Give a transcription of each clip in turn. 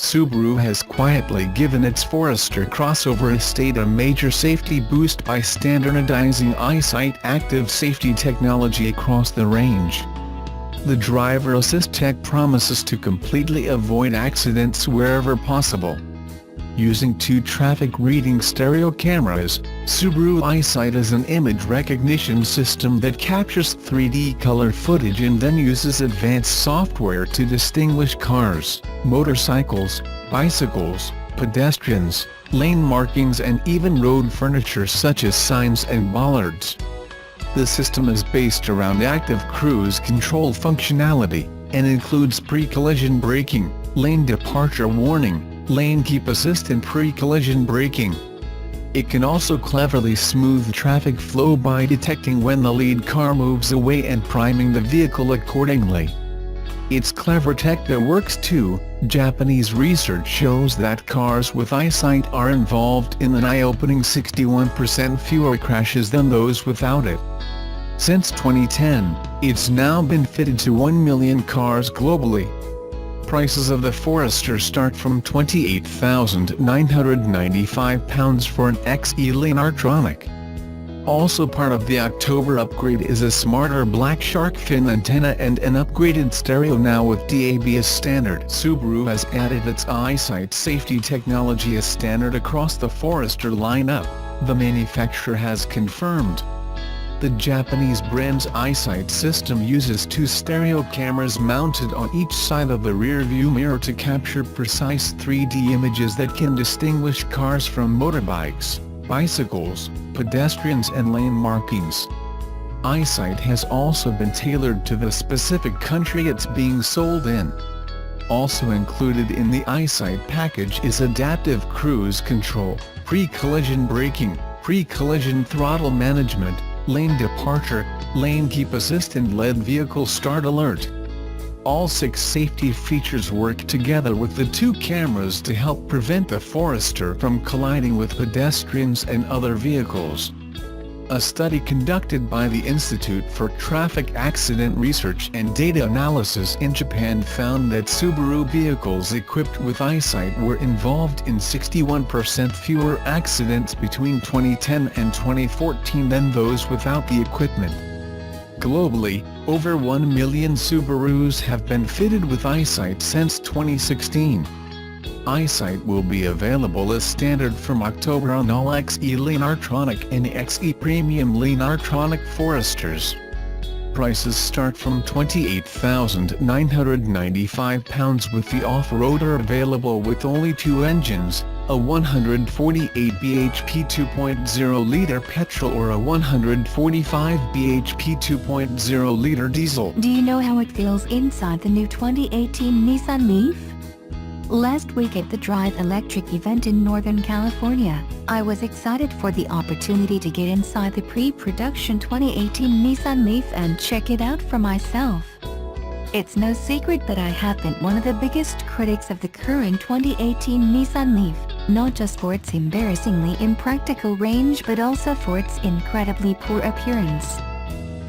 Subaru has quietly given its Forester crossover estate a major safety boost by standardizing EyeSight active safety technology across the range. The driver assist tech promises to completely avoid accidents wherever possible. Using two traffic reading stereo cameras, Subaru EyeSight is an image recognition system that captures 3D color footage and then uses advanced software to distinguish cars, motorcycles, bicycles, pedestrians, lane markings and even road furniture such as signs and bollards. The system is based around active cruise control functionality, and includes pre-collision braking, lane departure warning, lane keep assist and pre-collision braking. It can also cleverly smooth traffic flow by detecting when the lead car moves away and priming the vehicle accordingly. It's clever tech that works too. Japanese research shows that cars with EyeSight are involved in an eye-opening 61% fewer crashes than those without it. Since 2010, it's now been fitted to 1 million cars globally. Prices of the Forester start from £28,995 for an XE Lineartronic. Also part of the October upgrade is a smarter black shark fin antenna and an upgraded stereo now with DAB as standard. Subaru has added its EyeSight safety technology as standard across the Forester lineup, the manufacturer has confirmed. The Japanese brand's EyeSight system uses two stereo cameras mounted on each side of the rear-view mirror to capture precise 3D images that can distinguish cars from motorbikes, bicycles, pedestrians and lane markings. EyeSight has also been tailored to the specific country it's being sold in. Also included in the EyeSight package is adaptive cruise control, pre-collision braking, pre-collision throttle management, lane departure, lane keep assist and LED vehicle start alert. All 6 safety features work together with the two cameras to help prevent the Forester from colliding with pedestrians and other vehicles. A study conducted by the Institute for Traffic Accident Research and Data Analysis in Japan found that Subaru vehicles equipped with EyeSight were involved in 61% fewer accidents between 2010 and 2014 than those without the equipment. Globally, over 1 million Subarus have been fitted with EyeSight since 2016. EyeSight will be available as standard from October on all XE Lineartronic and XE Premium Lineartronic Foresters. Prices start from £28,995 with the off-roader available with only 2 engines, a 148 bhp 2.0-litre petrol or a 145 bhp 2.0-litre diesel. Do you know how it feels inside the new 2018 Nissan Leaf? Last week at the Drive Electric event in Northern California, I was excited for the opportunity to get inside the pre-production 2018 Nissan Leaf and check it out for myself. It's no secret that I have been one of the biggest critics of the current 2018 Nissan Leaf, not just for its embarrassingly impractical range but also for its incredibly poor appearance.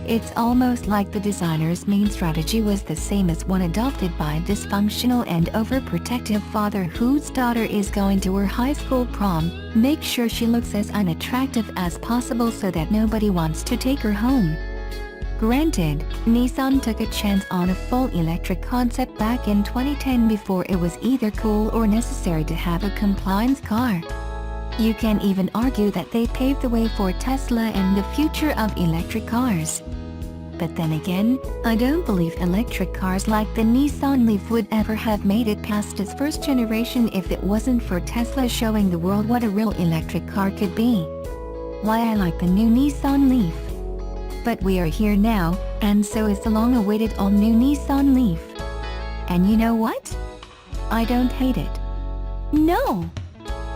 It's almost like the designer's main strategy was the same as one adopted by a dysfunctional and overprotective father whose daughter is going to her high school prom: make sure she looks as unattractive as possible so that nobody wants to take her home. Granted, Nissan took a chance on a full electric concept back in 2010 before it was either cool or necessary to have a compliance car. You can even argue that they paved the way for Tesla and the future of electric cars. But then again, I don't believe electric cars like the Nissan Leaf would ever have made it past its first generation if it wasn't for Tesla showing the world what a real electric car could be. Why I like the new Nissan Leaf. But we are here now, and so is the long-awaited all-new Nissan Leaf. And you know what? I don't hate it. No!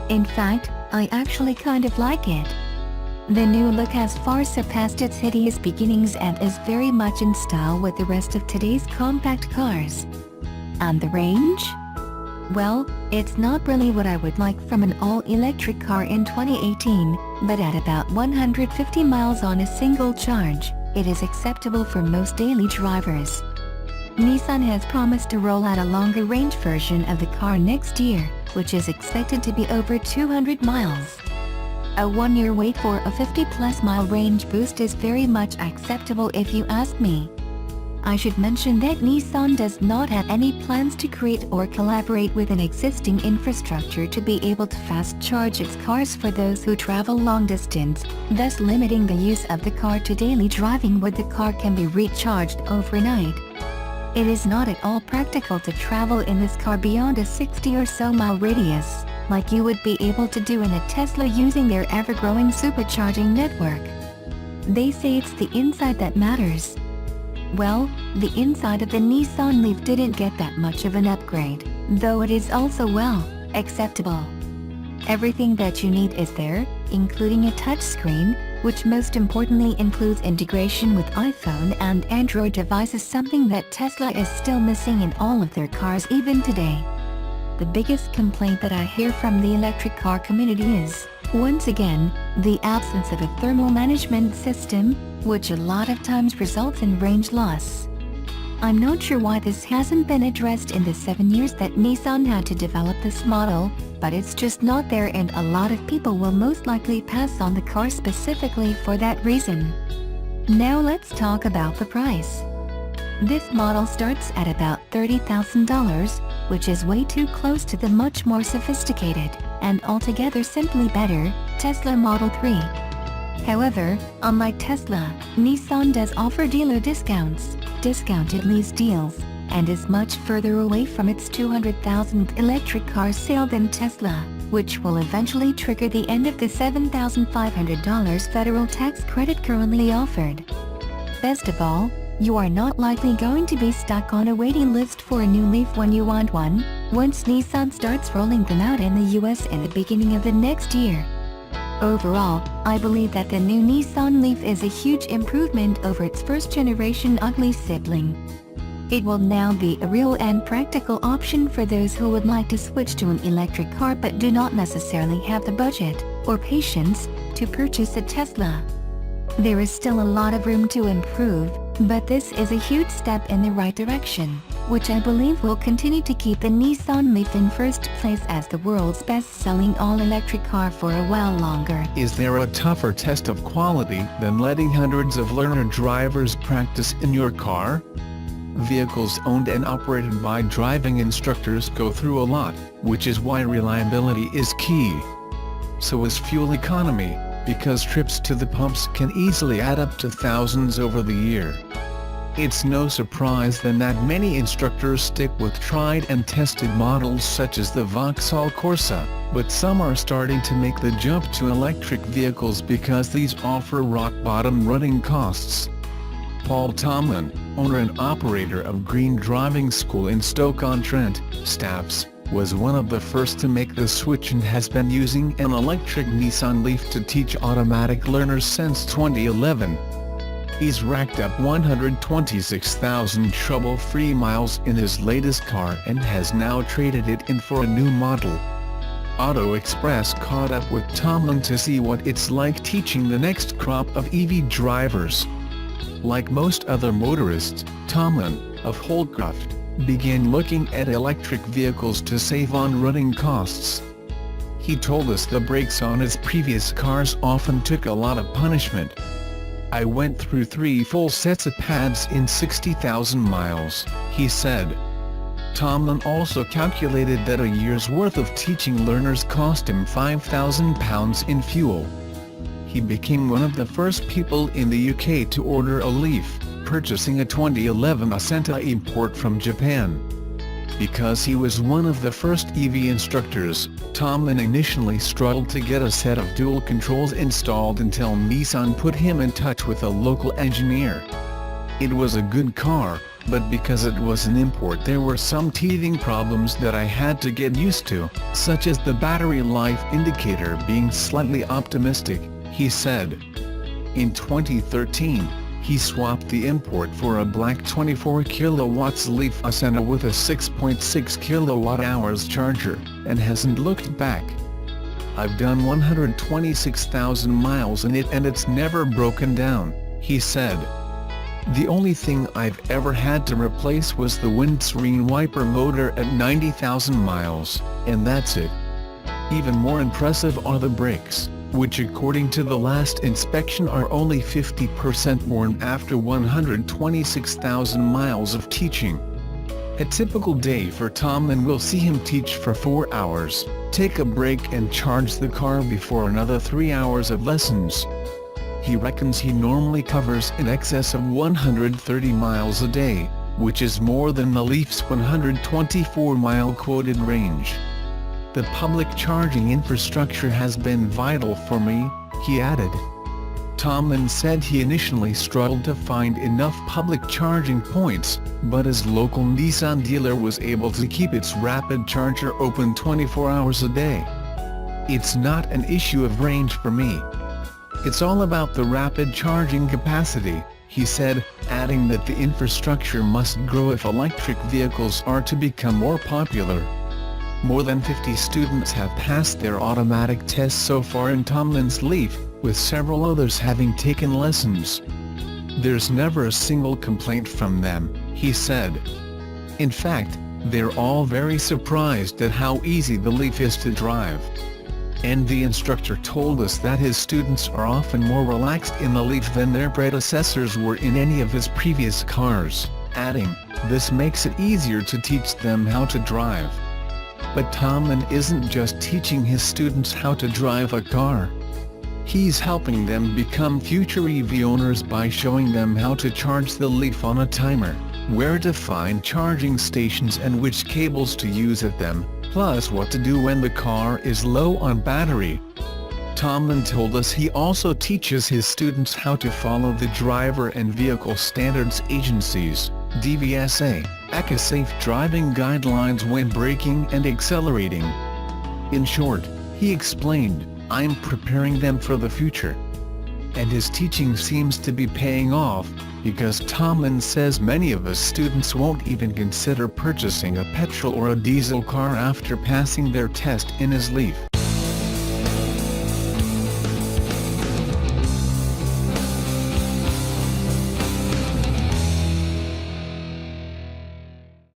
In fact, I actually kind of like it. The new look has far surpassed its hideous beginnings and is very much in style with the rest of today's compact cars. And the range? Well, it's not really what I would like from an all-electric car in 2018, but at about 150 miles on a single charge, it is acceptable for most daily drivers. Nissan has promised to roll out a longer-range version of the car next year, which is expected to be over 200 miles. A one-year wait for a 50-plus mile range boost is very much acceptable if you ask me. I should mention that Nissan does not have any plans to create or collaborate with an existing infrastructure to be able to fast-charge its cars for those who travel long distance, thus limiting the use of the car to daily driving where the car can be recharged overnight. It is not at all practical to travel in this car beyond a 60 or so mile radius, like you would be able to do in a Tesla using their ever-growing supercharging network. They say it's the inside that matters. Well, the inside of the Nissan Leaf didn't get that much of an upgrade, though it is also acceptable. Everything that you need is there, including a touchscreen, which most importantly includes integration with iPhone and Android devices, something that Tesla is still missing in all of their cars even today. The biggest complaint that I hear from the electric car community is, once again, the absence of a thermal management system, which a lot of times results in range loss. I'm not sure why this hasn't been addressed in the 7 years that Nissan had to develop this model, but it's just not there, and a lot of people will most likely pass on the car specifically for that reason. Now let's talk about the price. This model starts at about $30,000, which is way too close to the much more sophisticated, and altogether simply better, Tesla Model 3. However, unlike Tesla, Nissan does offer dealer discounts, discounted lease deals, and is much further away from its 200,000th electric car sale than Tesla, which will eventually trigger the end of the $7,500 federal tax credit currently offered. Best of all, you are not likely going to be stuck on a waiting list for a new Leaf when you want one, once Nissan starts rolling them out in the US in the beginning of the next year. Overall, I believe that the new Nissan Leaf is a huge improvement over its first-generation ugly sibling. It will now be a real and practical option for those who would like to switch to an electric car but do not necessarily have the budget or patience to purchase a Tesla. There is still a lot of room to improve, but this is a huge step in the right direction, which I believe will continue to keep the Nissan Leaf in first place as the world's best-selling all-electric car for a while longer. Is there a tougher test of quality than letting hundreds of learner drivers practice in your car? Vehicles owned and operated by driving instructors go through a lot, which is why reliability is key. So is fuel economy, because trips to the pumps can easily add up to thousands over the year. It's no surprise then that many instructors stick with tried and tested models such as the Vauxhall Corsa, but some are starting to make the jump to electric vehicles because these offer rock-bottom running costs. Paul Tomlin, owner and operator of Green Driving School in Stoke-on-Trent, Staffs, was one of the first to make the switch and has been using an electric Nissan Leaf to teach automatic learners since 2011. He's racked up 126,000 trouble-free miles in his latest car and has now traded it in for a new model. Auto Express caught up with Tomlin to see what it's like teaching the next crop of EV drivers. Like most other motorists, Tomlin, of Holdcroft, began looking at electric vehicles to save on running costs. He told us the brakes on his previous cars often took a lot of punishment. "I went through 3 full sets of pads in 60,000 miles, he said. Tomlin also calculated that a year's worth of teaching learners cost him £5,000 in fuel. He became one of the first people in the UK to order a Leaf, purchasing a 2011 Ascenta import from Japan. Because he was one of the first EV instructors, Tomlin initially struggled to get a set of dual controls installed until Nissan put him in touch with a local engineer. It was a good car, but because it was an import there were some teething problems that I had to get used to, such as the battery life indicator being slightly optimistic," he said. In 2013, he swapped the import for a black 24 kW Leaf Ascenta with a 6.6 kWh charger, and hasn't looked back. "I've done 126,000 miles in it and it's never broken down," he said. The only thing I've ever had to replace was the windscreen wiper motor at 90,000 miles, and that's it. Even more impressive are the brakes, which according to the last inspection are only 50% worn after 126,000 miles of teaching. A typical day for Tomlin will see him teach for 4 hours, take a break and charge the car before another 3 hours of lessons. He reckons he normally covers in excess of 130 miles a day, which is more than the Leaf's 124-mile quoted range. The public charging infrastructure has been vital for me, he added. Tomlin said he initially struggled to find enough public charging points, but his local Nissan dealer was able to keep its rapid charger open 24 hours a day. "It's not an issue of range for me. It's all about the rapid charging capacity," he said, adding that the infrastructure must grow if electric vehicles are to become more popular. More than 50 students have passed their automatic tests so far in Tomlin's Leaf, with several others having taken lessons. "There's never a single complaint from them," he said. In fact, they're all very surprised at how easy the Leaf is to drive. And the instructor told us that his students are often more relaxed in the Leaf than their predecessors were in any of his previous cars, adding, "This makes it easier to teach them how to drive." But Tomlin isn't just teaching his students how to drive a car. He's helping them become future EV owners by showing them how to charge the Leaf on a timer, where to find charging stations and which cables to use at them, plus what to do when the car is low on battery. Tomlin told us he also teaches his students how to follow the Driver and Vehicle Standards Agency's (DVSA) safe driving guidelines when braking and accelerating. In short, he explained, "I'm preparing them for the future." And his teaching seems to be paying off, because Tomlin says many of his students won't even consider purchasing a petrol or a diesel car after passing their test in his Leaf.